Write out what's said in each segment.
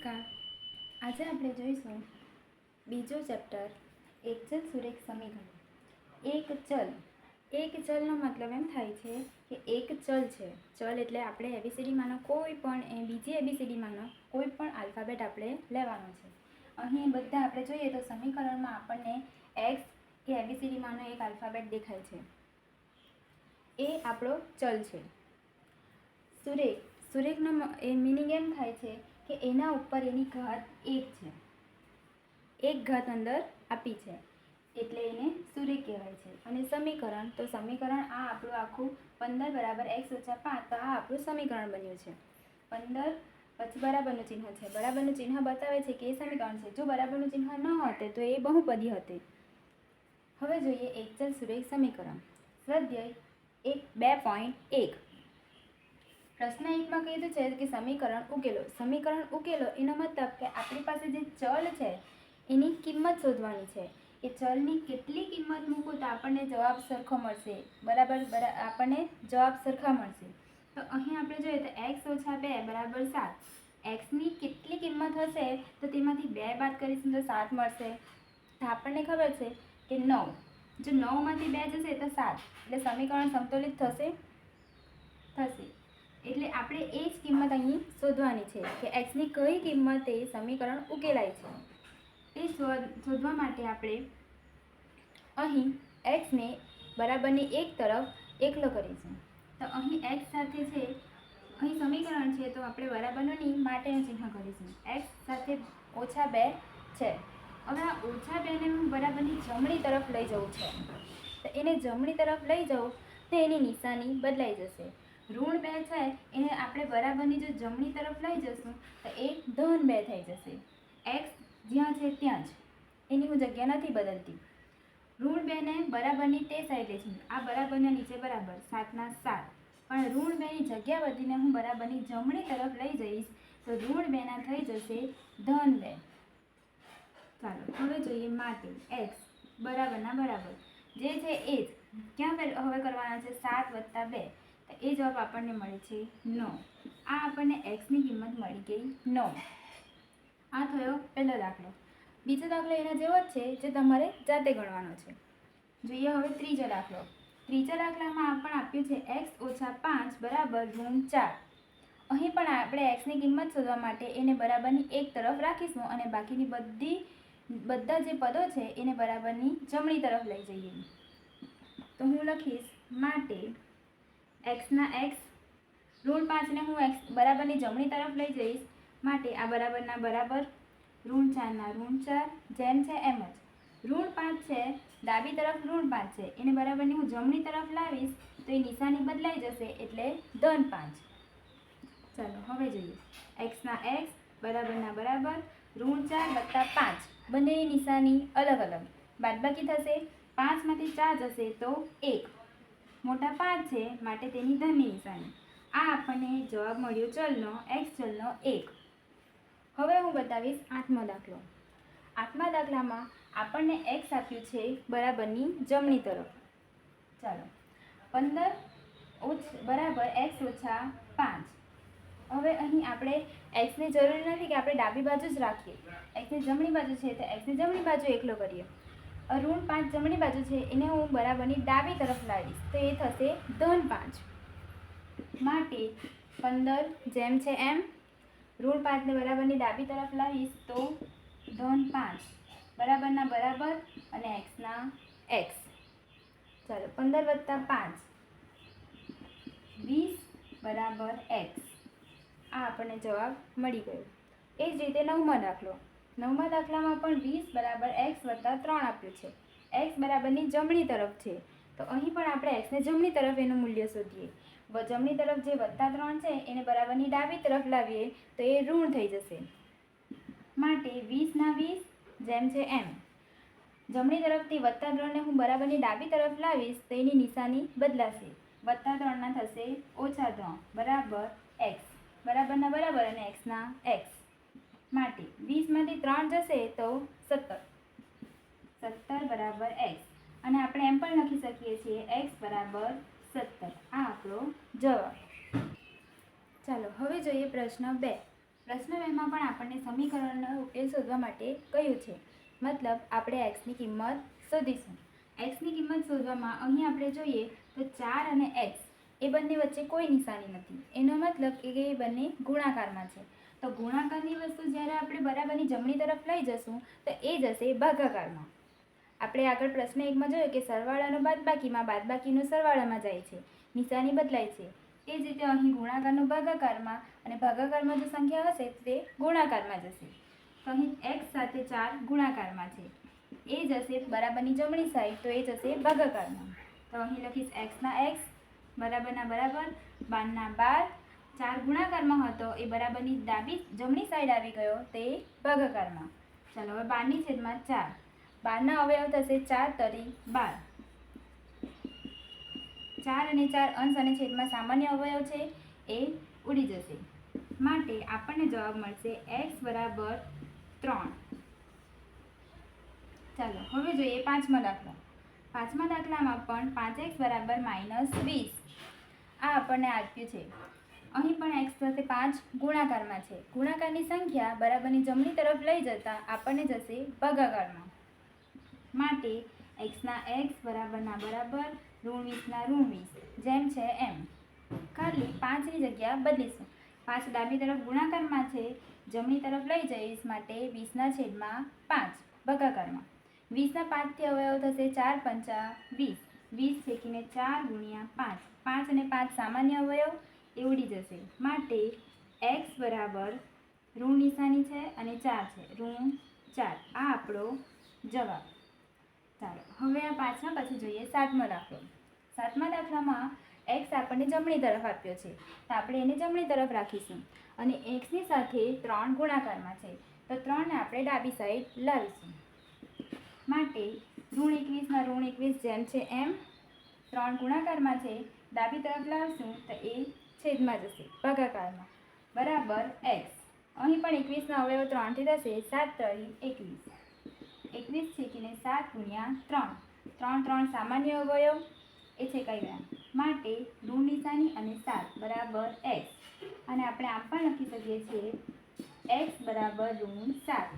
નમસ્કાર. આજે આપણે જોઈશું બીજો ચેપ્ટર એક ચલ સુરેખ સમીકરણ. એક ચલનો મતલબ એમ થાય છે કે એક ચલ છે. ચલ એટલે આપણે એબીસીડીમાંનો કોઈ પણ બીજી એબીસીડીમાંનો કોઈ પણ આલ્ફાબેટ આપણે લેવાનો છે. અહીં બધા આપણે જોઈએ તો સમીકરણમાં આપણને એક્સ એ એબીસીડીમાંનો એક આલ્ફાબેટ દેખાય છે. એ આપણો ચલ છે. સુરેખનો મિનિંગ એમ થાય છે કે એના ઉપર એની ઘાત 1 છે. એક ઘાત અંદર આપી છે એટલે એને સુરેખ કહેવાય છે. અને સમીકરણ તો સમીકરણ આ આપણું આખું 15 = x - 5 તો આ આપણું સમીકરણ બન્યું છે. 15 પછી બરાબરનું ચિહ્ન છે. બરાબરનું ચિહ્ન બતાવે છે કે એ સમીકરણ છે. જો બરાબરનું ચિહ્ન ન હોતે તો એ બહુપદી હતી. હવે જોઈએ એક ચલ સુરેખ સમીકરણ. સ્વાધ્યાય 2.1 પ્રશ્ન 1માં કીધું છે કે સમીકરણ ઉકેલો. સમીકરણ ઉકેલો એનો મતલબ કે આપણી પાસે જે ચલ છે એની કિંમત શોધવાની છે. એ ચલની કેટલી કિંમત મૂકું તો આપણને જવાબ સરખો મળશે. આપણને જવાબ સરખા મળશે. તો અહીં આપણે જોઈએ તો x - 2 = 7. એક્સની કેટલી કિંમત હશે તો તેમાંથી 2 બાદ કરીશું તો 7 મળશે. તો આપણને ખબર છે કે 9. જો 9માંથી 2 જશે તો 7. એટલે સમીકરણ સંતુલિત થશે. એટલે આપણે એ જ કિંમત અહીં શોધવાની છે કે એક્સની કઈ કિંમતે સમીકરણ ઉકેલાય છે. એ શોધવા માટે આપણે અહીં એક્સને બરાબરની એક તરફ એકલો કરીશું. તો અહીં એક્સ સાથે છે, અહીં સમીકરણ છે તો આપણે બરાબરની માટેનું ચિહ્ન કરીશું. એક્સ સાથે -2 છે. હવે આ -2ને હું બરાબરની જમણી તરફ લઈ જવું છે. તો એને જમણી તરફ લઈ જાઉં તો એની નિશાની બદલાઈ જશે. -2 છે એને આપણે બરાબરની જો જમણી તરફ લઈ જશું તો એ -2 થઈ જશે. એક્સ જ્યાં છે ત્યાં જ, એની હું જગ્યા નથી બદલતી. -2ને બરાબરની તે સાઈડ લઈશું. આ બરાબરના નીચે બરાબર 7 ના 7, પણ -2ની જગ્યા બદલીને હું બરાબરની જમણી તરફ લઈ જઈશ તો -2 ના થઈ જશે -2. ચાલો હવે જોઈએ માટે એક્સ બરાબરના બરાબર જે છે એ જ ક્યાં હવે કરવાના છે 7 + 2 તો એ જવાબ આપણને મળે છે 9. આ આપણને એક્સની કિંમત મળી ગઈ 9. આ થયો પહેલો દાખલો. બીજો દાખલો એના જેવો જ છે જે તમારે જાતે ગણવાનો છે. જોઈએ હવે ત્રીજો દાખલો. ત્રીજા દાખલામાં આપણને આપ્યું છે x - 5 = -4. અહીં પણ આપણે એક્સની કિંમત શોધવા માટે એને બરાબરની એક તરફ રાખીશું અને બાકીની બધા જે પદો છે એને બરાબરની જમણી તરફ લઈ જઈએ. તો હું લખીશ માટે x ના x -5 ને હું x બરાબરની જમણી તરફ લઈ જઈશ. માટે આ બરાબરના બરાબર -4 ના -4 જેમ છે એમ જ. -5 છે ડાબી તરફ -5 છે એને બરાબરની હું જમણી તરફ લાવીશ તો એ નિશાની બદલાઈ જશે એટલે -5. ચાલો હવે જોઈએ x ના x બરાબરના બરાબર -4 + 5 બંનેની નિશાની અલગ અલગ. બાદબાકી થશે. 5માંથી 4 જશે તો 1. મોટા 5 છે માટે તેની ધનની નિશાની. આ આપણને જવાબ મળ્યો ચલનો x ચલનો 1. હવે હું બતાવીશ 8મો દાખલો. 8મા દાખલામાં આપણને x આપ્યું છે બરાબરની જમણી તરફ. ચાલો 15 = x - 5. હવે અહીં આપણે એક્સની જરૂર નથી કે આપણે ડાબી બાજુ જ રાખીએ. એક્સની જમણી બાજુ છે તો એક્સની જમણી બાજુ એકલો કરીએ. -5 જમણી બાજુ છે એને હું બરાબરની ડાબી તરફ લાવીશ તો એ થશે -5. માટે 15 જેમ છે એમ -5 ને બરાબરની ડાબી તરફ લાવીશ તો -5 બરાબરના બરાબર અને x ના x. ચાલો 15 + 5 20 = x. આ આપણને જવાબ મળી ગયો. એ જ રીતે 9મો દાખલો. 9મા દાખલામાં પણ 20 = x + 3 આપ્યું છે. x બરાબરની જમણી તરફ છે તો અહીં પણ આપણે xને જમણી તરફ એનું મૂલ્ય શોધીએ. જમણી તરફ જે +3 છે એને બરાબરની ડાબી તરફ લાવીએ તો એ ઋણ થઈ જશે. માટે 20 ના 20 જેમ છે એમ. જમણી તરફથી +3 ને હું બરાબરની ડાબી તરફ લાવીશ તો એની નિશાની બદલાશે. +3 ના થશે -3 બરાબર x. બરાબરના બરાબર અને x ના x. માટે 20માંથી 3 જશે તો 17. 17 = x. અને આપણે એમ પણ લખી શકીએ છીએ x = 17. આ આપણો જવાબ. ચાલો હવે જોઈએ પ્રશ્ન 2. પ્રશ્ન 2 માં પણ આપણને સમીકરણનો ઉકેલ શોધવા માટે કહ્યું છે, મતલબ આપણે એક્સની કિંમત શોધીશું. એક્સની કિંમત શોધવામાં અહીં આપણે જોઈએ તો 4 અને એક્સ એ બંને વચ્ચે કોઈ નિશાની નથી. એનો મતલબ કે એ બંને ગુણાકારમાં છે. તો ગુણાકારની વસ્તુ જ્યારે આપણે બરાબરની જમણી તરફ લઈ જશું તો એ જશે ભાગાકારમાં. આપણે આગળ પ્રશ્ન 1 માં જોયું કે સરવાળાનો બાદબાકીમાં, બાદબાકીનો સરવાળામાં જાય છે, નિશાની બદલાય છે. તે જ રીતે અહીં ગુણાકારનો ભાગાકારમાં અને ભાગાકારમાં જો સંખ્યા હશે તે ગુણાકારમાં જશે. તો અહીં x સાથે 4 ગુણાકારમાં છે, એ જશે બરાબરની જમણી સાઈડ, તો એ જશે ભાગાકારમાં. તો અહીં લખીશ x ના x બરાબરના બરાબર, 12 ના 12, 4 ગુણાકારમાં હતો એ બરાબરની જમણી સાઈડ આવી ગયો તે ભાગાકારમાં. ચાલો હવે 12/4, 12ના અવયવ થશે 4 તરી 12. 4 અને 4 અંશ અને છેદમાં સામાન્ય અવયવ છે એ ઉડી જશે, માટે આપણને જવાબ મળશે x બરાબર 3. ચાલો હવે જોઈએ પાંચમા દાખલો. પાંચમા દાખલામાં પણ 5x બરાબર -20 આ આપણને આપ્યું છે. અહીં પણ x સાથે 5 ગુણાકારમાં છે. ગુણાકારની સંખ્યા બરાબરની જમણી તરફ લઈ જતા આપણને જશે ભાગાકારમાં, માટે x ના x બરાબરના બરાબર, -20 ના -20 જેમ છે એમ. ખાલી 5ની જગ્યા બદલીશું. 5 ડાબી તરફ ગુણાકારમાં છે, જમણી તરફ લઈ જઈશ માટે 20/5 ભાગાકારમાં. 20ના 5થી અવયવ થશે 4 પંચા 20, 20 છેકીને 4 ગુણ્યા 5, 5 અને 5 સામાન્ય અવયવ એ ઉડી જશે, માટે x બરાબર ઋણ નિશાની છે અને 4 છે, -4 આ આપણો જવાબ. ચાલો હવે આ પાંચમા પછી જોઈએ સાતમો દાખલો. સાતમા દાખલામાં x આપણને જમણી તરફ આપ્યો છે, તો આપણે એને જમણી તરફ રાખીશું અને xની સાથે 3 ગુણાકારમાં છે, તો 3ને આપણે ડાબી સાઈડ લાવીશું, માટે -21 ના -21 જેમ છે એમ. 3 ગુણાકારમાં છે, ડાબી તરફ લાવશું તો એ છેદમાં જશે ભાગાકારમાં, બરાબર x. અહીં પણ 21ના અવયવ 3થી થશે, 7 તરી 21, 21 છેકીને 7 ગુણ્યા 3, 3 સામાન્ય અવયવ એ છેકાઈ ગયા, માટે ઋણ નિશાની અને 7 બરાબર x. અને આપણે આમ પણ લખી શકીએ છીએ x બરાબર -7.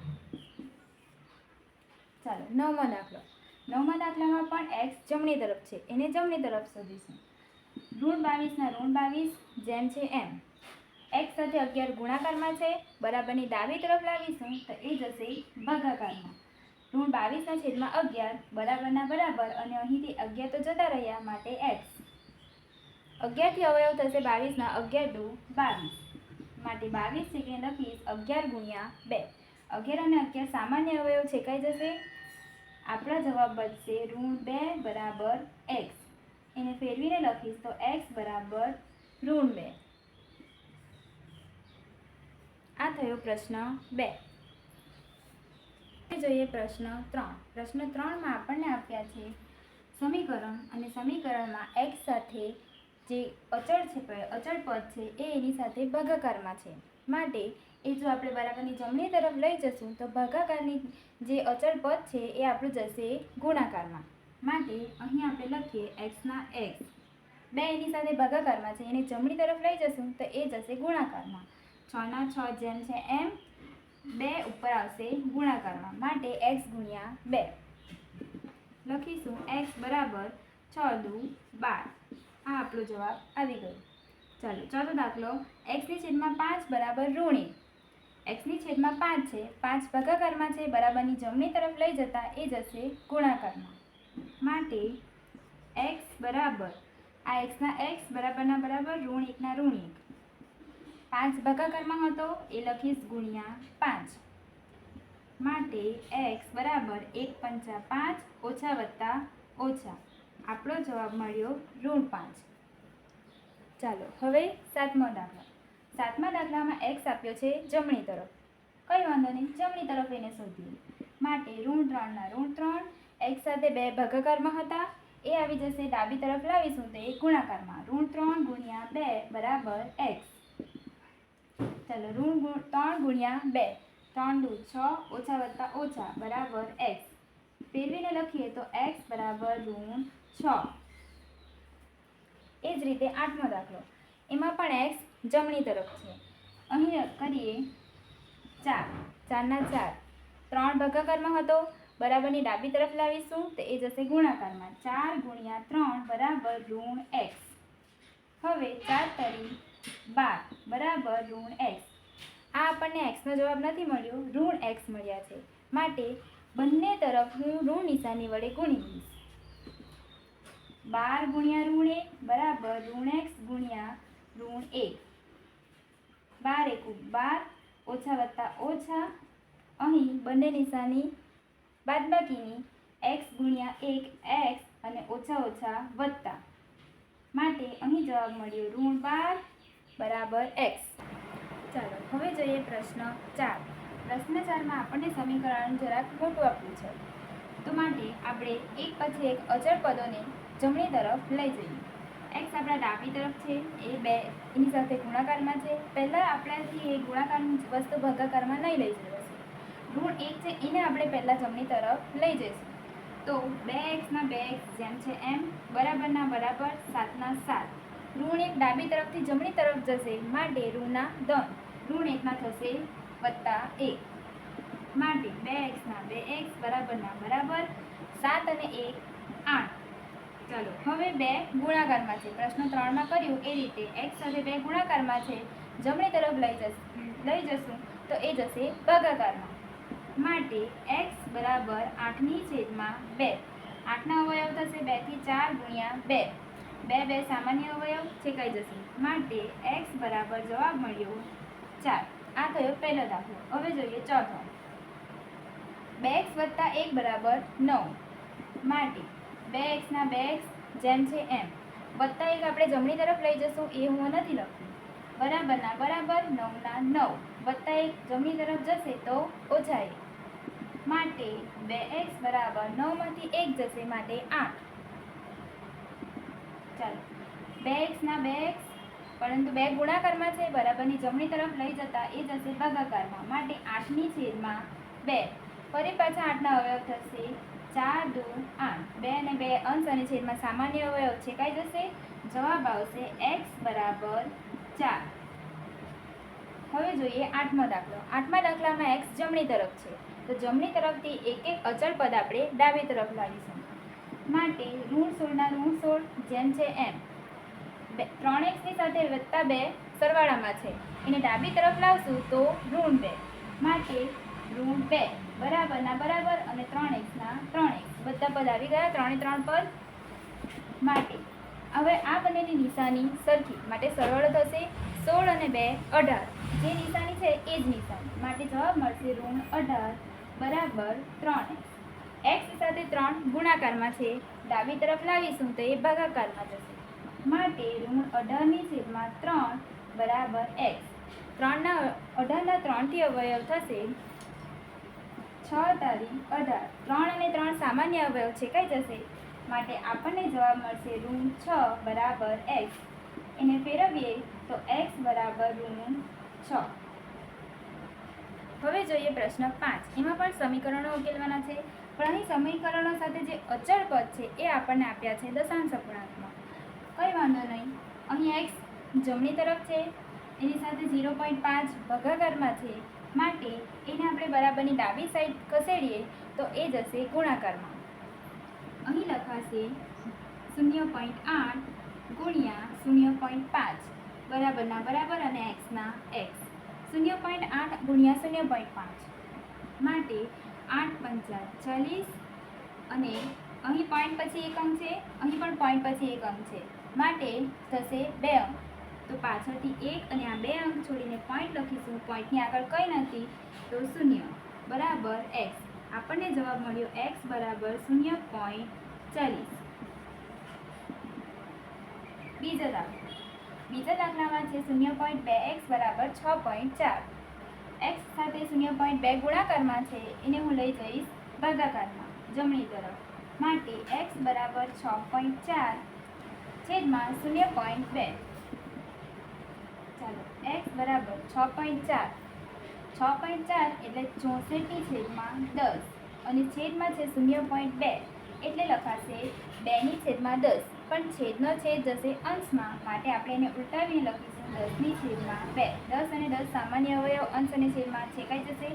ચાલો નવમો દાખલો. નવમા દાખલામાં પણ x જમણી તરફ છે, એને જમણી તરફ શોધીશું. -22 ના -22 જેમ છે એમ. x સાથે 11 ગુણાકારમાં છે, બરાબરની ડાબી તરફ લાવીશું તો એ જશે ભાગાકારમાં. -22/11 બરાબરના બરાબર અને અહીંથી 11 તો જતા રહ્યા, માટે x. 11 થી અવયવ થશે 22ના 11 દુ 22, માટે 22 છેકીને લખીશ 11 ગુણ્યા 2. 11 અને 11 સામાન્ય અવયવ છેકાઈ જશે, આપણા જવાબ બનશે -2 બરાબર x. એને ફેરવીને લખીશ તો x બરાબર -2. આ થયો પ્રશ્ન 2. જોઈએ પ્રશ્ન 3. પ્રશ્ન 3માં આપણને આપ્યા છે સમીકરણ અને સમીકરણમાં x સાથે જે અચળ પદ છે એ એની સાથે ભાગાકારમાં છે, માટે એ જો આપણે બરાબરની જમણી તરફ લઈ જશું તો ભાગાકારની જે અચળ પદ છે એ આપણું જશે ગુણાકારમાં, માટે અહીં આપણે લખીએ x ના x 2 એની સાથે ભાગાકારમાં છે, એને જમણી તરફ લઈ જશું તો એ જશે ગુણાકારમાં. 6 ના 6 જેમ છે એમ, 2 ઉપર આવશે ગુણાકારમાં, માટે x ગુણ્યા 2 લખીશું. x બરાબર 6 દુ 12. આ આપણો જવાબ આવી ગયો. ચાલો ચોથો દાખલો. x ની છેદમાં 5 બરાબર ઋણ 1. x ની છેદમાં 5 છે, 5 ભાગાકારમાં છે, બરાબરની જમણી તરફ લઈ જતા એ જશે ગુણાકારમાં, માટે x બરાબર આ x ના x બરાબરના બરાબર, -1 ના -1. 5 ભાગાકારમાં હતો એ લખીશ ગુણ્યા 5, માટે x બરાબર 1 પંચા 5 ઓછા વત્તા ઓછા. આપણો જવાબ મળ્યો -5. ચાલો હવે સાતમો દાખલો. સાતમા દાખલામાં x આપ્યો છે જમણી તરફ, કંઈ વાંધો નહીં, જમણી તરફ એને શોધીએ, માટે -3 ના -3. x સાથે 2 ભાગાકારમાં હતા એ આવી જશે, ડાબી તરફ લાવીશું તો એ ગુણાકારમાં, -3 ગુણ્યા 2 બરાબર x. ચાલો -3 ગુણ્યા 2, 3 દુ 6 ઓછા વત્તા ઓછા બરાબર x. ફેરવીને લખીએ તો x બરાબર -6. એ જ રીતે આઠમો દાખલો. એમાં પણ x જમણી તરફ છે. અહીં કરીએ 4 4 4 3 ભાગાકારમાં હતો, બરાબરની ડાબી તરફ લાવીશું તો એ જશે ગુણાકારમાં. 4 × 3 બરાબર ઋણ x. હવે 4 તરી 12 બરાબર ઋણ x. આ આપણને x નો જવાબ નથી મળ્યો, ઋણ x મળ્યા છે. માટે બંને તરફ હું ઋણ નિશાની વડે ગુણી દઈશ. 12 × ઋણ 1 બરાબર ઋણ x ગુણ્યા ઋણ 1. 12 × 12 ઓછા વત્તા ઓછા, અહીં બંને નિશાની બાદબાકીની, x ગુણ્યા 1 x અને ઓછા ઓછા વત્તા, માટે અહીં જવાબ મળ્યો ઋણ 12 બરાબર x. ચાલો હવે જોઈએ પ્રશ્ન 4. પ્રશ્ન 4માં આપણને સમીકરણ જરાક મોટું આપ્યું છે, તો માટે આપણે એક પછી એક અચળ પદોને જમણી તરફ લઈ જઈએ. x આપણા ડાબી તરફ છે, એ 2 એની સાથે ગુણાકારમાં છે. પહેલાં આપણાથી એ ગુણાકારની વસ્તુ ભાગાકારમાં નહીં લઈ જવાશે. ઋણ 1 છે એને આપણે પહેલાં જમણી તરફ લઈ જઈશું. તો 2x ના 2x જેમ છે એમ, બરાબરના બરાબર, 7 ના 7. ઋણ 1 ડાબી તરફથી જમણી તરફ જશે, માટે ઋણના 3. ઋણ 1 માં થશે વત્તા 1, માટે 2x ના 2x બરાબરના બરાબર, 7 અને 1 8. ચાલો હવે 2 ગુણાકારમાં છે. પ્રશ્ન 3માં કર્યું એ રીતે x સાથે 2 ગુણાકારમાં છે, જમણી તરફ લઈ જશું તો એ જશે ભાગાકારમાં. માટે x બરાબર 8/2. 8ના અવયવ થશે 2 થી 4 ગુણ્યા 2. 2 2 સામાન્ય અવયવ છેકાઈ જશે, માટે x બરાબર જવાબ મળ્યો 4. આ થયો પહેલો દાખલો. હવે જોઈએ ચોથો. 2x વત્તા 1 બરાબર 9. માટે 2x ના 2x જેમ છે એમ, વત્તા 1 આપણે જમણી તરફ લઈ જશું, એ હું નથી લખતી. બરાબરના બરાબર, 9 ના 9. વત્તા 1 જમણી તરફ જશે તો ઓછા 1, માટે 2x બરાબર 9 માંથી 1 જશે, માટે 8. ચાલો 2x ના 2x, પરંતુ 2 ગુણાકારમાં છે, બરાબરની જમણી તરફ લઈ જતા એ જશે ભાગાકારમાં, માટે 8/2. ફરી પાછા 8ના અવયવ થશે 4 2 8. 2 અને 2 અંશ અને છેદમાં સામાન્ય અવયવ છેકાઈ જશે, જવાબ આવશે x બરાબર 4. હવે જોઈએ 8મો દાખલો. 8મા દાખલામાં x જમણી તરફ છે, તો જમણી તરફથી એક એક અચળ પદ આપણે ડાબી તરફ લાવીશું. માટે ઋણ 16 ના ઋણ 16 જેમ છે એમ, 3x ની સાથે વત્તા 2 સરવાળામાં છે, એને ડાબી તરફ લાવશું તો ઋણ 2, માટે ઋણ 2 બરાબરના બરાબર અને 3x ના 3x. બધા પદ આવી ગયા, 3 3 પદ. માટે હવે આ બંનેની નિશાની સરખી, માટે સરવાળો થશે 16 અને 2 18. જે નિશાની છે એ જ નિશાની, માટે જવાબ મળશે ઋણ 18 બરાબર 3x. x સાથે 3 ગુણાકારમાં છે, ડાબી તરફ લાવીશું તો એ ભાગાકારમાં જશે, માટે ઋણ 18/3 બરાબર x. 18ના 3 થી અવયવ થશે 6 તારી 18. 3 અને 3 સામાન્ય અવયવ છેકાઈ જશે, માટે આપણને જવાબ મળશે ઋણ 6 બરાબર x. એને ફેરવીએ તો x બરાબર ઋણ 6. હવે જોઈએ પ્રશ્ન 5. એમાં પણ સમીકરણો ઉકેલવાના છે, પણ અહીં સમીકરણો સાથે જે અચળ પદ છે એ આપણને આપ્યા છે દશાંશ અપૂર્ણાંકમાં. કંઈ વાંધો નહીં, અહીં x જમણી તરફ છે, એની સાથે 0.5 ભાગાકારમાં છે, માટે એને આપણે બરાબરની ડાબી સાઈડ ખસેડીએ તો એ જશે ગુણાકારમાં. અહીં લખાશે 0.8 ગુણ્યા 0.5 બરાબરના બરાબર અને x ના x. 0.8 ગુણ્યા 0.5, માટે 8 પંચા 40, અને અહીં પોઈન્ટ પછી એક અંક છે, અહીં પણ પોઈન્ટ પછી એક અંક છે, માટે થશે 2 અંક. તો પાછળથી 1 અને આ 2 અંક છોડીને પોઈન્ટ લખીશું, પોઈન્ટની આગળ કંઈ નથી તો 0 બરાબર x. આપણને જવાબ મળ્યો x બરાબર 0.40. બીજા દાખલામાં છે 0.2x બરાબર 6.4. x સાથે 0.2 ગુણાકારમાં છે, એને હું લઈ જઈશ ભાગાકારમાં જમણી તરફ, માટે x બરાબર 6.4 છેદમાં 0.2. ચાલો x બરાબર 6.4 એટલે 64/10 અને છેદમાં છે 0.2, એટલે લખાશે 2/10, પણ છેદનો છેદ જશે અંશમાં, માટે આપણે એને ઉલટાવીને લખીશું 10/2. 10 અને 10 સામાન્ય અવયવ, અંશ અને છેદમાં છેકાઈ જશે.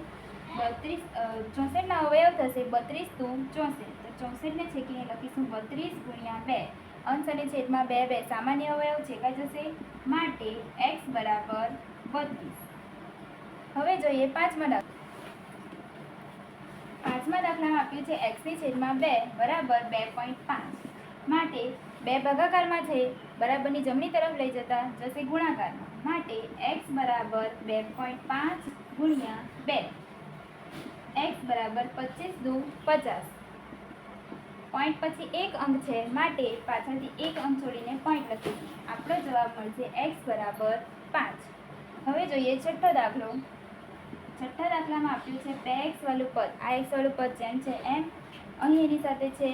64ના અવયવ થશે 32 દુ 64, તો 64ને છેકીને લખીશું 32 × 2. અંશ અને છેદમાં 2 2 સામાન્ય અવયવ છેકાઈ જશે, માટે x બરાબર 32. હવે જોઈએ પાંચમા દાખલા. પાંચમા દાખલામાં આપ્યું છે x ની છેદમાં 2 બરાબર 2.5, માટે 2 ભાગાકારમાં છે, બરાબરની જમણી તરફ લઈ જતા જશે ગુણાકારમાં, માટે x બરાબર 2.5 × 2. x બરાબર 25 દુ 50. પોઈન્ટ પછી એક અંક છે, માટે પાછળથી એક અંક છોડીને પોઈન્ટ લખીશું. આપણો જવાબ મળશે x બરાબર 5. હવે જોઈએ છઠ્ઠો દાખલો. છઠ્ઠા દાખલામાં આપ્યું છે 2x વાળું પદ, આ x વાળું પદ જેમ છે એમ, અહીં એની સાથે છે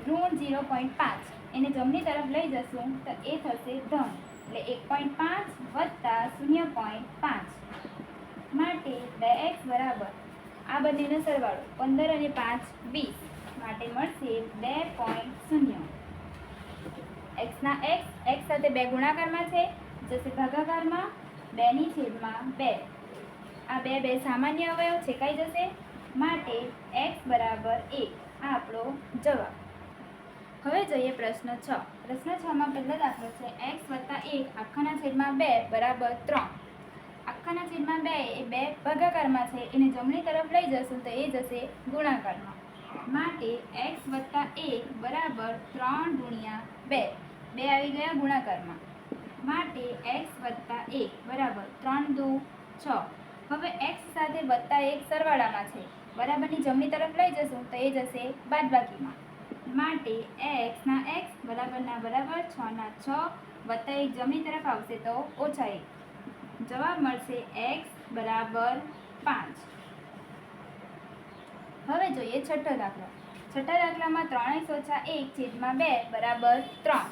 ઋણ 0.5, એને જમણી તરફ લઈ જશું તો એ થશે ધન, એટલે 1.5 વત્તા 0.5, માટે 2x બરાબર આ બંનેનો સરવાળો 15 અને 5 20, માટે મળશે 2.0. xના x સાથે 2 ગુણાકારમાં છે, જશે ભાગાકારમાં, 2/2. આ 2 2 સામાન્ય અવયવ છેકાઈ જશે, માટે x બરાબર 1. આ આપણો જવાબ. હવે જોઈએ પ્રશ્ન 6. પ્રશ્ન 6માં પહેલો દાખલો છે x + 1 આખાના છેદમાં 2 બરાબર 3. આખાના છેદમાં 2 એ 2 ભાગાકારમાં છે, એને જમણી તરફ લઈ જશું તો એ જશે ગુણાકારમાં, માટે x + 1 બરાબર 3 × 2. 2 આવી ગયા ગુણાકારમાં, માટે x + 1 બરાબર 3 દુ 6. હવે x સાથે +1 સરવાળામાં છે, બરાબરની જમણી તરફ લઈ જશું તો એ જશે બાદબાકીમાં, માટે x ના x બરાબરના બરાબર 6 ના 6 +1 જમણી તરફ આવશે તો -1. જવાબ મળશે x બરાબર 5. હવે જોઈએ છઠ્ઠો દાખલો. છઠ્ઠા દાખલામાં 3x - 1 છેદમાં 2 બરાબર 3.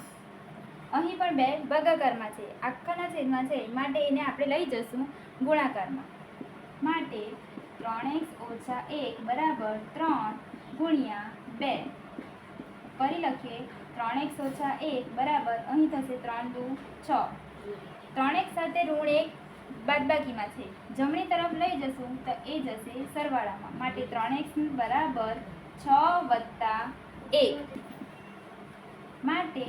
અહીં પણ 2 ભાગાકારમાં છે, આખાના છેદમાં છે, માટે એને આપણે લઈ જશું ગુણાકારમાં, માટે 3x - 1 બરાબર 3 × 2. ફરી લખીએ 3x - 1 બરાબર, અહીં થશે 3 દુ 6. 3x સાથે ઋણ 1 બાદબાકીમાં છે, જમણી તરફ લઈ જશું તો એ જશે સરવાળામાં, માટે 3x બરાબર 6 + 1, માટે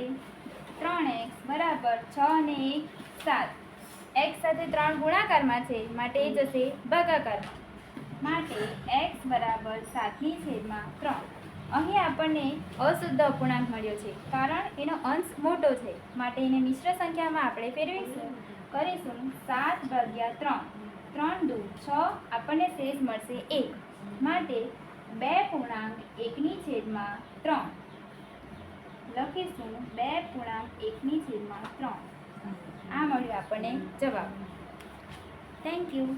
3x બરાબર 6 અને 1 7. x સાથે 3 ગુણાકારમાં છે, માટે એ જશે ભાગાકારમાં, માટે x બરાબર 7/3. અહીં આપણને અશુદ્ધ અપૂર્ણાંક મળ્યો છે, કારણ એનો અંશ મોટો છે, માટે એને મિશ્ર સંખ્યામાં આપણે ફેરવીશું, કરીશું 7/3. 3 દુ 6, આપણને શેષ મળશે 1, માટે 2.1/3 લખીશું. 2.1/3. આ મળ્યો આપણને જવાબ. Thank you.